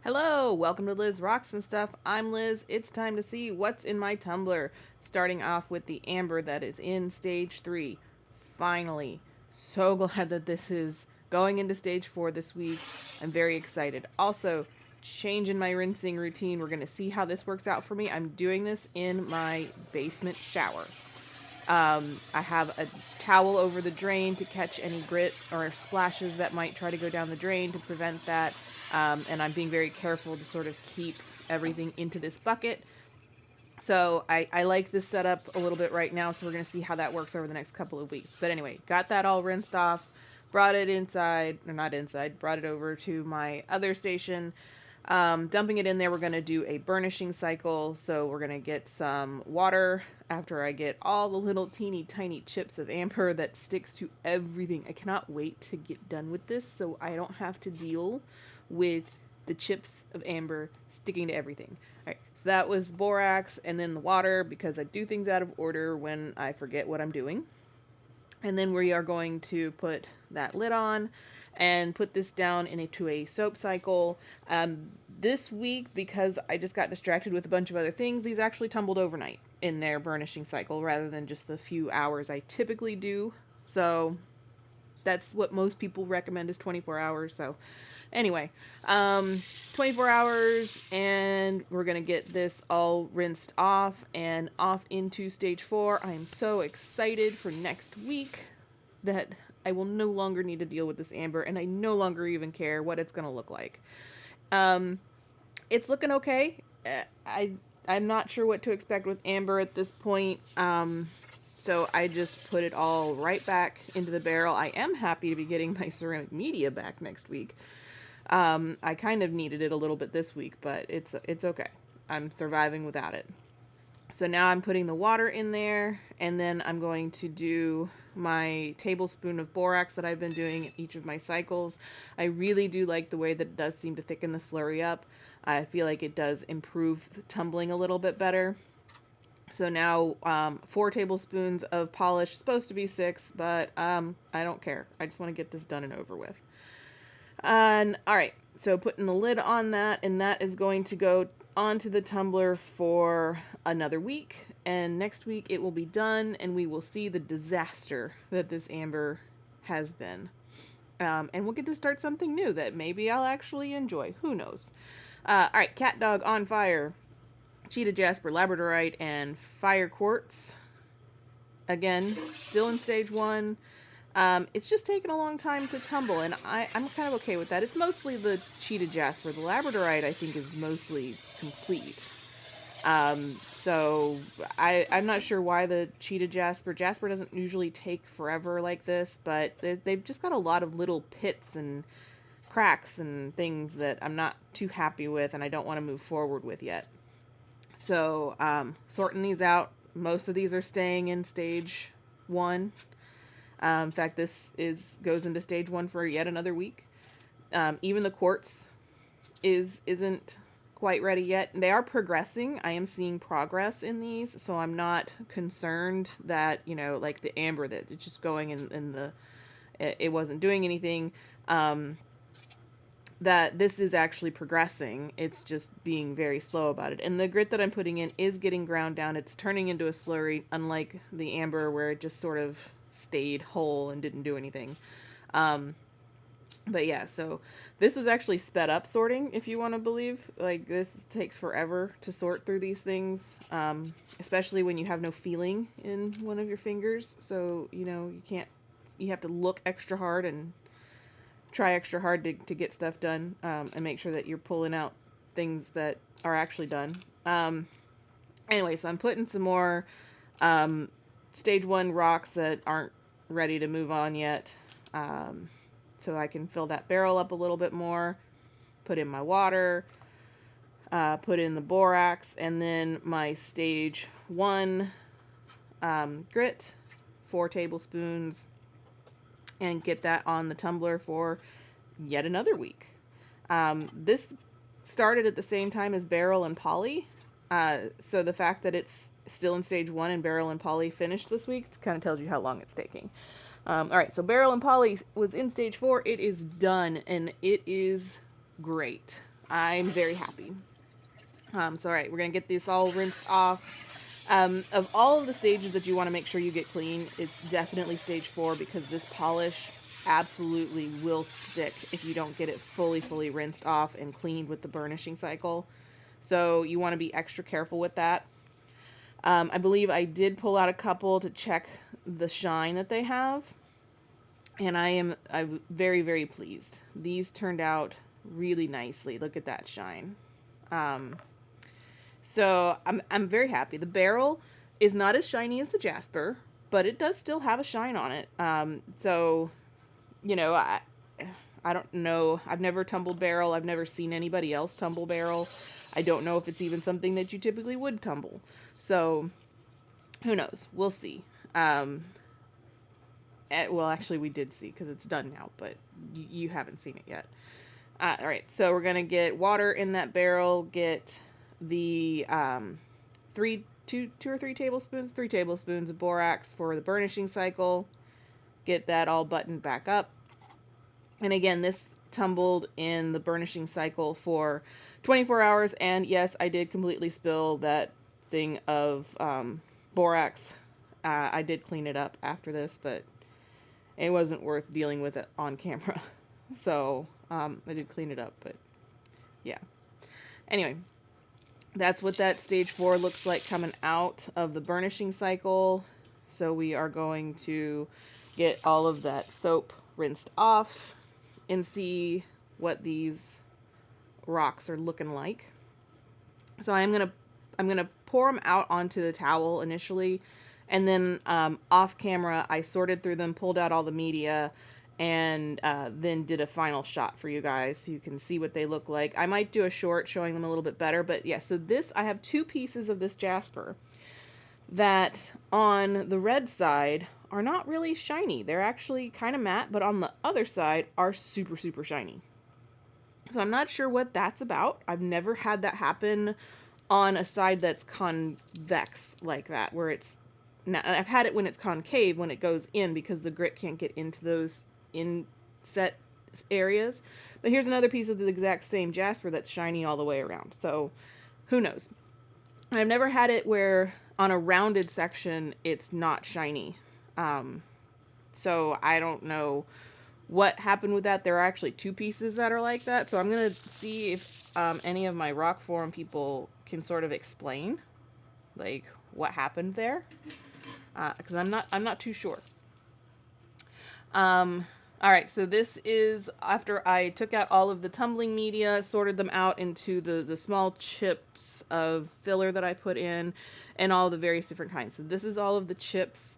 Hello, welcome to Liz Rocks and Stuff. I'm Liz. It's time to see what's in my tumbler. Starting off with the amber that is in stage 3. Finally. So glad that this is going into stage 4 this week. I'm very excited. Also, change in my rinsing routine. We're going to see how this works out for me. I'm doing this in my basement shower. I have a towel over the drain to catch any grit or splashes that might try to go down the drain to prevent that. And I'm being very careful to sort of keep everything into this bucket. So I like this setup a little bit right now, so we're going to see how that works over the next couple of weeks. But anyway, got that all rinsed off, brought it inside, or not inside, brought it over to my other station. Dumping it in there, we're going to do a burnishing cycle. So we're going to get some water after I get all the little teeny tiny chips of amber that sticks to everything. I cannot wait to get done with this so I don't have to deal with the chips of amber sticking to everything. All right, so that was borax, and then the water, because I do things out of order when I forget what I'm doing. And then we are going to put that lid on and put this down into a soap cycle. This week, because I just got distracted with a bunch of other things, these actually tumbled overnight in their burnishing cycle rather than just the few hours I typically do. So that's what most people recommend is 24 hours. So anyway, 24 hours, and we're going to get this all rinsed off and off into stage 4. I am so excited for next week that I will no longer need to deal with this amber, and I no longer even care what it's going to look like. It's looking okay. I'm not sure what to expect with amber at this point. So I just put it all right back into the barrel. I am happy to be getting my ceramic media back next week. I kind of needed it a little bit this week, but it's okay. I'm surviving without it. So now I'm putting the water in there, and then I'm going to do my tablespoon of borax that I've been doing in each of my cycles. I really do like the way that it does seem to thicken the slurry up. I feel like it does improve the tumbling a little bit better. So now 4 tablespoons of polish, supposed to be 6, but I don't care. I just want to get this done and over with. And all right, so putting the lid on that, and that is going to go onto the tumbler for another week, and next week it will be done, and we will see the disaster that this amber has been. And we'll get to start something new that maybe I'll actually enjoy. Who knows? All right, Catdog on fire, cheetah jasper, labradorite, and fire quartz. Again, still in stage 1. It's just taken a long time to tumble, and I'm kind of okay with that. It's mostly the cheetah jasper. The labradorite, I think, is mostly complete. So I'm not sure why the cheetah jasper doesn't usually take forever like this, but they've just got a lot of little pits and cracks and things that I'm not too happy with, and I don't want to move forward with yet. So sorting these out. Most of these are staying in stage 1. In fact, this goes into stage 1 for yet another week. Even the quartz isn't quite ready yet. They are progressing. I am seeing progress in these, so I'm not concerned that, like the amber, that it's just going in it wasn't doing anything. That this is actually progressing. It's just being very slow about it. And the grit that I'm putting in is getting ground down. It's turning into a slurry, unlike the amber where it just sort of stayed whole and didn't do anything. But yeah, so this was actually sped up sorting, if you want to believe. Like, this takes forever to sort through these things, especially when you have no feeling in one of your fingers. So, you have to look extra hard and try extra hard to get stuff done, and make sure that you're pulling out things that are actually done. Anyway, so I'm putting some more stage 1 rocks that aren't ready to move on yet, so I can fill that barrel up a little bit more, put in my water, put in the borax, and then my stage 1 grit, 4 tablespoons, and get that on the tumbler for yet another week. This started at the same time as Beryl and Poly, so the fact that it's still in stage 1 and Beryl and Poly finished this week kind of tells you how long it's taking. All right, so Beryl and Poly was in stage 4. It is done, and it is great. I'm very happy. So all right, we're gonna get this all rinsed off. Of all of the stages that you want to make sure you get clean, it's definitely stage 4, because this polish absolutely will stick if you don't get it fully rinsed off and cleaned with the burnishing cycle. So you want to be extra careful with that. I believe I did pull out a couple to check the shine that they have, and I'm very pleased. These turned out really nicely. Look at that shine. So I'm very happy. The barrel is not as shiny as the Jasper, but it does still have a shine on it. So, you know, I don't know. I've never tumbled barrel. I've never seen anybody else tumble barrel. I don't know if it's even something that you typically would tumble. So, who knows? We'll see. Well, actually, we did see, because it's done now, but you haven't seen it yet. All right, so we're going to get water in that barrel, get the 3 tablespoons of borax for the burnishing cycle, get that all buttoned back up. And again, this tumbled in the burnishing cycle for 24 hours, and yes, I did completely spill that thing of borax. I did clean it up after this, but it wasn't worth dealing with it on camera. So I did clean it up, but yeah. Anyway, that's what that stage 4 looks like coming out of the burnishing cycle. So we are going to get all of that soap rinsed off and see what these rocks are looking like. So I'm gonna pour them out onto the towel initially, and then off camera I sorted through them, pulled out all the media, and then did a final shot for you guys so you can see what they look like. I might do a short showing them a little bit better, but yeah, so I have 2 pieces of this Jasper that on the red side are not really shiny. They're actually kind of matte, but on the other side are super shiny. So I'm not sure what that's about. I've never had that happen on a side that's convex like that, where it's now, I've had it when it's concave, when it goes in, because the grit can't get into those inset areas. But here's another piece of the exact same Jasper that's shiny all the way around. So who knows? I've never had it where on a rounded section it's not shiny. So I don't know what happened with that. There are actually 2 pieces that are like that. So I'm going to see if any of my rock forum people can sort of explain like what happened there. Because I'm not too sure. All right, so this is after I took out all of the tumbling media, sorted them out into the small chips of filler that I put in, and all the various different kinds. So this is all of the chips.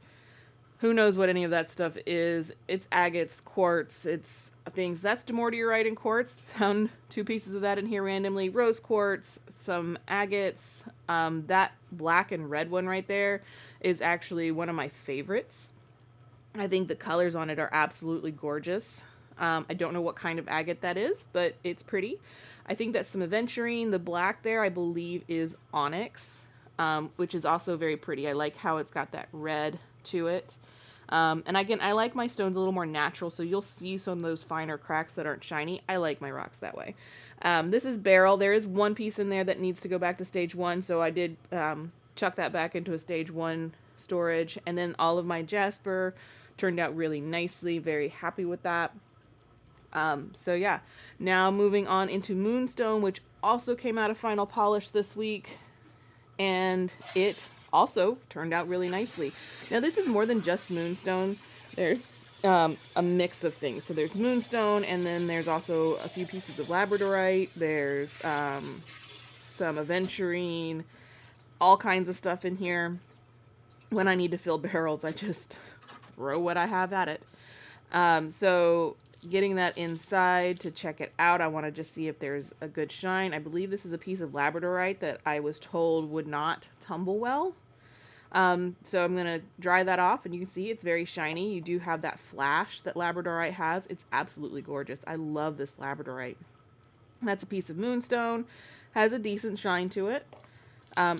Who knows what any of that stuff is? It's agates, quartz, it's things. That's dumortierite and quartz. Found 2 pieces of that in here randomly. Rose quartz, some agates. That black and red one right there is actually one of my favorites. I think the colors on it are absolutely gorgeous. I don't know what kind of agate that is, but it's pretty. I think that's some aventurine. The black there, I believe, is onyx, which is also very pretty. I like how it's got that red to it. And again, I like my stones a little more natural, so you'll see some of those finer cracks that aren't shiny. I like my rocks that way. This is Beryl. There is 1 piece in there that needs to go back to stage 1, so I did chuck that back into a stage 1 storage. And then all of my Jasper turned out really nicely. Very happy with that. So yeah, now moving on into Moonstone, which also came out of final polish this week, and it also turned out really nicely. Now this is more than just Moonstone. There's a mix of things. So there's Moonstone, and then there's also a few pieces of labradorite. There's some aventurine, all kinds of stuff in here. When I need to fill barrels, I just throw what I have at it. So getting that inside to check it out, I want to just see if there's a good shine. I believe this is a piece of labradorite that I was told would not tumble well. So I'm going to dry that off, and you can see it's very shiny. You do have that flash that labradorite has. It's absolutely gorgeous. I love this labradorite. That's a piece of Moonstone. Has a decent shine to it.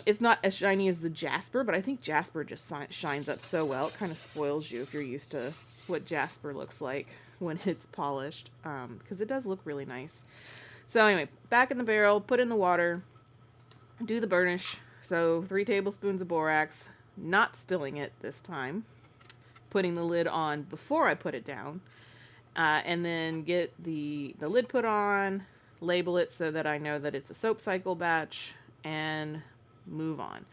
It's not as shiny as the Jasper, but I think Jasper just shines up so well. It kind of spoils you if you're used to what Jasper looks like when it's polished, because it does look really nice. So anyway, back in the barrel, put in the water, do the burnish. So 3 tablespoons of borax, not spilling it this time. Putting the lid on before I put it down. And then get the lid put on, label it so that I know that it's a soap cycle batch, and move on.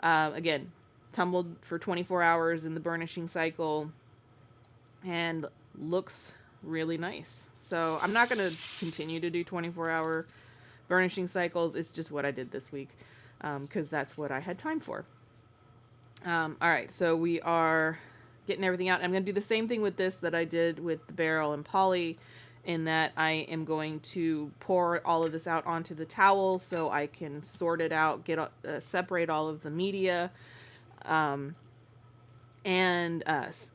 Again, tumbled for 24 hours in the burnishing cycle, and looks really nice. So I'm not going to continue to do 24-hour burnishing cycles. It's just what I did this week, because that's what I had time for. All right, so we are getting everything out. I'm going to do the same thing with this that I did with the Beryl and Poly, in that I am going to pour all of this out onto the towel so I can sort it out, separate all of the media, and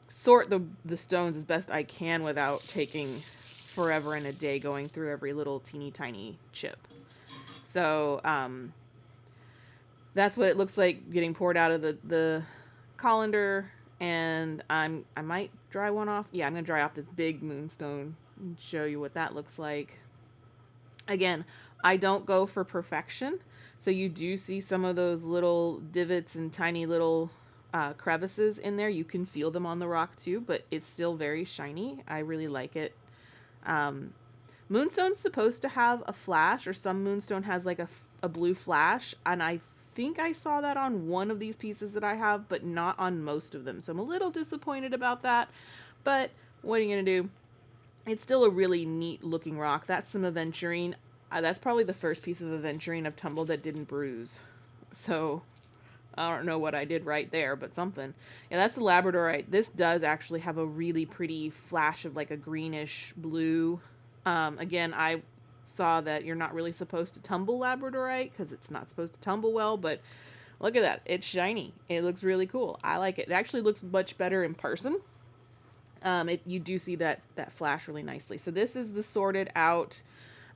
sort the stones as best I can without taking forever and a day going through every little teeny tiny chip. So that's what it looks like getting poured out of the colander. And I might dry one off. Yeah, I'm going to dry off this big Moonstone and show you what that looks like. Again, I don't go for perfection. So you do see some of those little divots and tiny little crevices in there. You can feel them on the rock too, but it's still very shiny. I really like it. Moonstone's supposed to have a flash, or some Moonstone has like a blue flash, and I think I saw that on one of these pieces that I have, but not on most of them. So I'm a little disappointed about that, but what are you going to do? It's still a really neat looking rock. That's some aventurine. That's probably the first piece of aventurine I've tumbled that didn't bruise. So I don't know what I did right there, but something. Yeah, that's the labradorite. This does actually have a really pretty flash of like a greenish blue. Again, I saw that you're not really supposed to tumble labradorite because it's not supposed to tumble well, but look at that. It's shiny. It looks really cool. I like it. It actually looks much better in person. You do see that flash really nicely. So this is the sorted out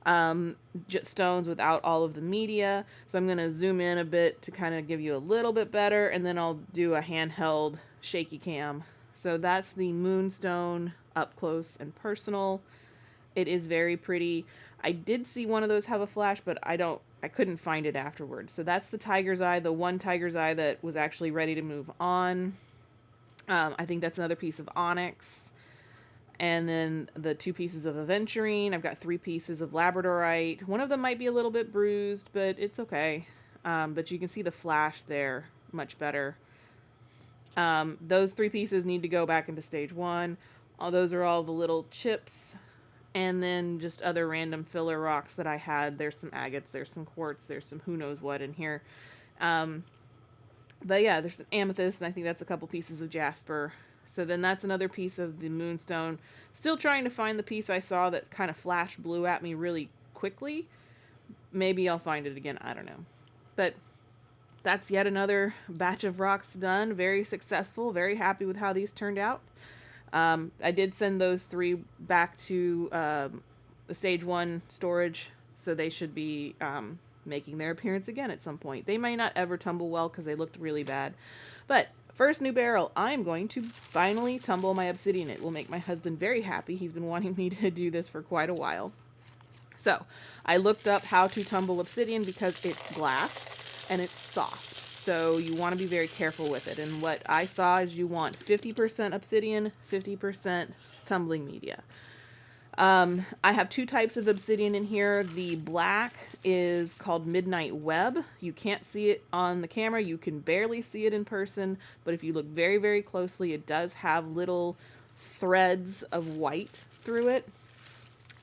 stones without all of the media. So I'm going to zoom in a bit to kind of give you a little bit better, and then I'll do a handheld shaky cam. So that's the Moonstone up close and personal. It is very pretty. I did see one of those have a flash, but I couldn't find it afterwards. So that's the tiger's eye, the one tiger's eye that was actually ready to move on. I think that's another piece of onyx. And then the 2 pieces of aventurine. I've got 3 pieces of labradorite. One of them might be a little bit bruised, but it's okay. But you can see the flash there much better. Those 3 pieces need to go back into stage 1. Those are all the little chips. And then just other random filler rocks that I had. There's some agates, there's some quartz, there's some who knows what in here. But yeah, there's an amethyst, and I think that's a couple pieces of jasper. So then that's another piece of the Moonstone. Still trying to find the piece I saw that kind of flash blew at me really quickly. Maybe I'll find it again, I don't know. But that's yet another batch of rocks done. Very successful, very happy with how these turned out. I did send those 3 back to the stage 1 storage, so they should be making their appearance again at some point. They may not ever tumble well because they looked really bad. But first new barrel, I'm going to finally tumble my obsidian. It will make my husband very happy. He's been wanting me to do this for quite a while. So I looked up how to tumble obsidian because it's glass and it's soft. So you want to be very careful with it. And what I saw is you want 50% obsidian, 50% tumbling media. I have 2 types of obsidian in here. The black is called Midnight Web. You can't see it on the camera. You can barely see it in person. But if you look very, very closely, it does have little threads of white through it.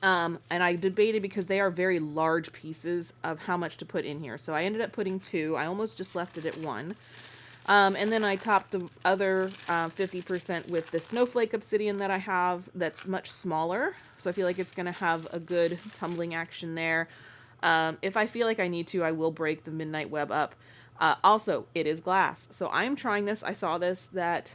And I debated because they are very large pieces of how much to put in here. So I ended up putting 2. I almost just left it at 1. And then I topped the other 50% with the snowflake obsidian that I have that's much smaller. So I feel like it's going to have a good tumbling action there. If I feel like I need to, I will break the Midnight Web up. Also, it is glass. So I'm trying this. I saw this, that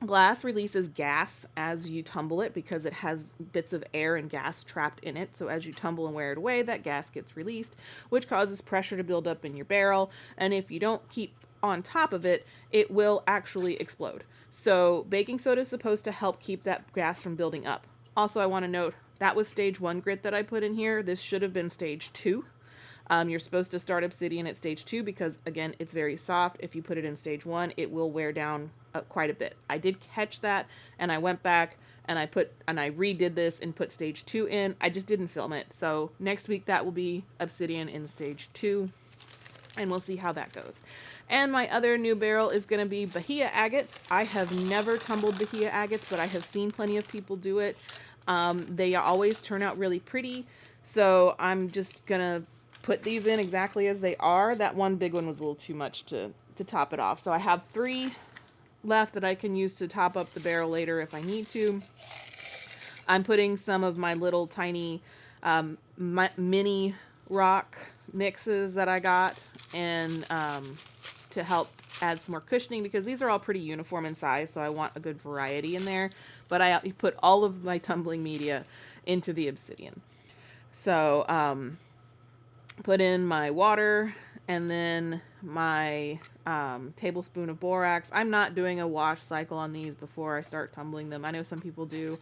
glass releases gas as you tumble it because it has bits of air and gas trapped in it. So as you tumble and wear it away, that gas gets released, which causes pressure to build up in your barrel. And if you don't keep on top of it, it will actually explode. So baking soda is supposed to help keep that gas from building up. Also, I want to note That was stage 1 grit that I put in here. This should have been stage 2. You're supposed to start obsidian at stage 2 because, again, it's very soft. If you put it in stage 1, it will wear down quite a bit. I did catch that, and I went back and I redid this and put stage 2 in. I just didn't film it. So next week that will be obsidian in stage 2, and we'll see how that goes. And my other new barrel is going to be Bahia agates. I have never tumbled Bahia agates, but I have seen plenty of people do it. They always turn out really pretty, so I'm just going to put these in exactly as they are. That one big one was a little too much to top it off. So I have 3 left that I can use to top up the barrel later if I need to. I'm putting some of my little tiny mini rock mixes that I got and to help add some more cushioning, because these are all pretty uniform in size, so I want a good variety in there. But I put all of my tumbling media into the obsidian. So put in my water and then my tablespoon of borax. I'm not doing a wash cycle on these before I start tumbling them. I know some people do.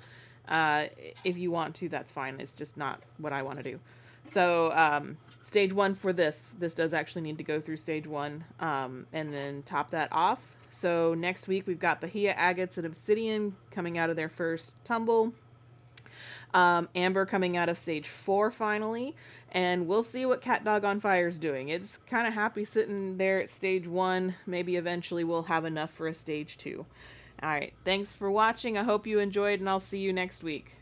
If you want to, that's fine. It's just not what I want to do. So stage 1 for this does actually need to go through stage 1 and then top that off. So next week we've got Bahia agates and obsidian coming out of their first tumble. Amber coming out of stage 4 finally, and we'll see what Catdog on Fire is doing. It's kind of happy sitting there at stage 1. Maybe eventually we'll have enough for a stage 2. All right, thanks for watching. I hope you enjoyed, and I'll see you next week.